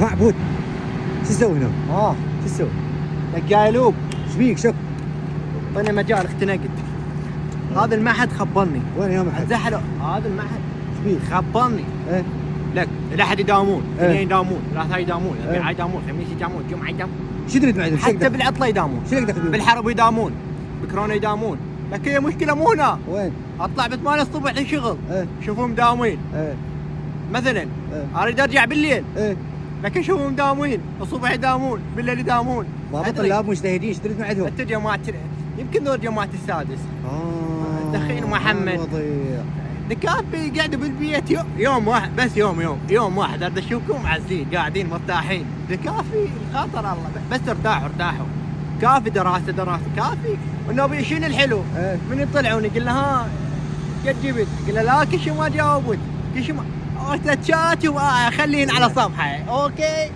معبود شو تسوي هنا؟ شو تسوي؟ لك قايلوب ايش بيك شوف؟ طني مجال اختنقت. هذا المعهد خبرني. وين يا محمد؟ زحلوا هذا المعهد ايش بيك؟ خبرني. ايه لك الاحد يداومون، إيه. اثنين يداومون، ثلاثة يداومون، إيه. اربعة يداومون، خميس يداومون، جمعة يداومون، شو تريد معي؟ حتى بالعطلة يداومون، شو لك دخل؟ بالحرب يداومون، بكورونا يداومون. لك هي مشكلة مو هنا. وين؟ اطلع ب 8 الصبح للشغل. ايه شوفهم مداومين. ايه مثلا ايه اريد ارجع بالليل، ايه لكن شوفهم مداومين، الصبح يداومون، بالليل يداومون. ما أدري. طلاب مجتهدين ايش تريد معهم؟ انت جماعة يمكن دول جماعة السادس. دخين محمد. وضيع. دكافي قاعدة بالبيت يوم واحد بس، يوم واحد ارد اشوفكم عزين قاعدين مرتاحين. دكافي خاطر الله بس ارتاحوا. كافي دراسة كافي. والنوبي شنو الحلو؟ ايه من يطلعون يقول له ها قد جبت؟ يقول له لا كل شيء ما جاوبت، كل شيء ما خلين على صفحة. اوكي